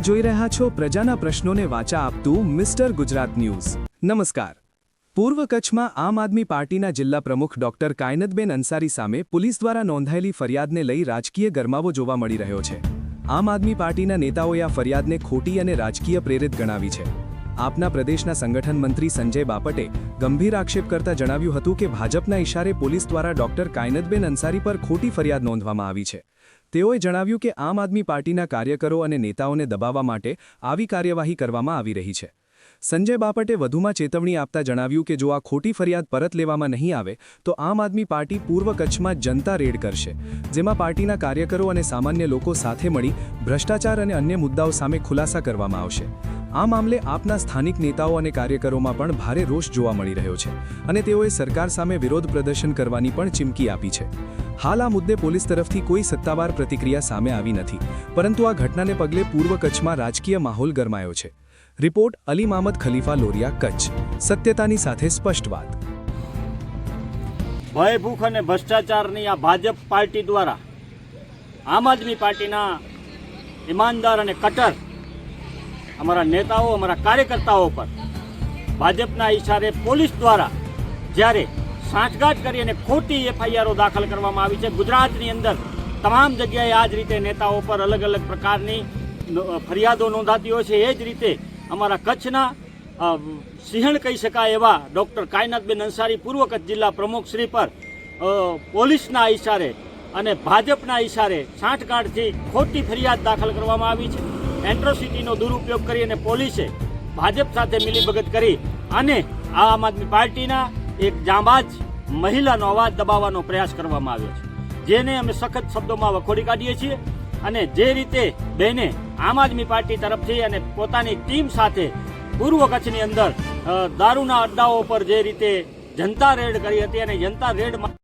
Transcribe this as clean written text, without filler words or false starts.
આપ જોઈ રહ્યા છો પ્રજાના પ્રશ્નોને વાચા આપતું મિસ્ટર ગુજરાત ન્યૂઝ। નમસ્કાર। પૂર્વ કચ્છમાં આમ આદમી પાર્ટીના જિલ્લા પ્રમુખ ડોક્ટર કાયનતબેન અંસારી સામે પોલીસ દ્વારા નોંધાયેલી ફરિયાદને લઈ રાજકીય ગરમાવો જોવા મળી રહ્યો છે। આમ આદમી પાર્ટીના નેતાઓએ આ ફરિયાદને ખોટી અને રાજકીય પ્રેરિત ગણાવી છે। આપના પ્રદેશના સંગઠન મંત્રી સંજય બાપટે ગંભીર આક્ષેપ કરતા જણાવ્યું હતું કે ભાજપના ઇશારે પોલીસ દ્વારા ડોક્ટર કાયનતબેન અંસારી પર ખોટી ફરિયાદ નોંધવામાં આવી છે। તેઓએ જણાવ્યું કે આમ આદમી પાર્ટીના કાર્યકરો અને નેતાઓને દબાવવા માટે આવી કાર્યવાહી કરવામાં આવી રહી છે। સંજય બાપટે વધુમાં ચેતવણી આપતા જણાવ્યું કે જો આ ખોટી ફરિયાદ પરત લેવામાં નહીં આવે તો આમ આદમી પાર્ટી પૂર્વ કચ્છમાં જનતા રેડ કરશે, જેમાં પાર્ટીના કાર્યકરો અને સામાન્ય લોકો સાથે મળી ભ્રષ્ટાચાર અને અન્ય મુદ્દાઓ સામે ખુલાસા કરવામાં આવશે। આ મામલે આપના સ્થાનિક નેતાઓ અને કાર્યકરોમાં પણ ભારે રોષ જોવા મળી રહ્યો છે અને તેઓએ સરકાર સામે વિરોધ પ્રદર્શન કરવાની પણ ચીમકી આપી છે। હાલ આ મુદ્દે પોલીસ તરફથી કોઈ સત્તાવાર પ્રતિક્રિયા સામે આવી નથી, પરંતુ આ ઘટનાને પગલે પૂર્વ કચ્છમાં રાજકીય માહોલ ગરમાયો છે। રિપોર્ટ અલી મામદ ખલીફા લોરિયા, કચ્છ। સત્યતાની સાથે સ્પષ્ટ વાત। ભય ભૂખ અને ભ્રષ્ટાચારની આ ભાજપ પાર્ટી દ્વારા આમ આદમી પાર્ટીના ઈમાનદાર અને કટ્ટર અમારા નેતાઓ, અમારા કાર્યકર્તાઓ પર ભાજપના ઇશારે પોલીસ દ્વારા જ્યારે સાંઠગાંઠ કરી અને ખોટી એફઆઈઆરો દાખલ કરવામાં આવી છે। ગુજરાતની અંદર તમામ જગ્યાએ આ જ રીતે નેતાઓ પર અલગ અલગ પ્રકારની ફરિયાદો નોંધાતી હોય છે। એ જ રીતે અમારા કચ્છના સિંહણ કહી શકાય એવા ડૉક્ટર કાયનતબેન અંસારી પૂર્વ કચ્છ જિલ્લા પ્રમુખ શ્રી પર પોલીસના ઇશારે અને ભાજપના ઇશારે સાંઠગાંઠથી ખોટી ફરિયાદ દાખલ કરવામાં આવી છે। એટ્રોસિટીનો દુરુપયોગ કરી અને પોલીસે ભાજપ સાથે મિલીભગત કરી અને આમ આદમી પાર્ટીના એક જાંબાજ મહિલાનો અવાજ દબાવવાનો પ્રયાસ કરવામાં આવ્યો છે, જેને અમે સખત શબ્દોમાં વખોડી કાઢીએ છીએ। અને જે રીતે બેને આમ આદમી પાર્ટી તરફથી અને પોતાની ટીમ સાથે પૂર્વ કચ્છની અંદર દારૂના અડ્ડાઓ પર જે રીતે જનતા રેડ કરી હતી અને જનતા રેડમાં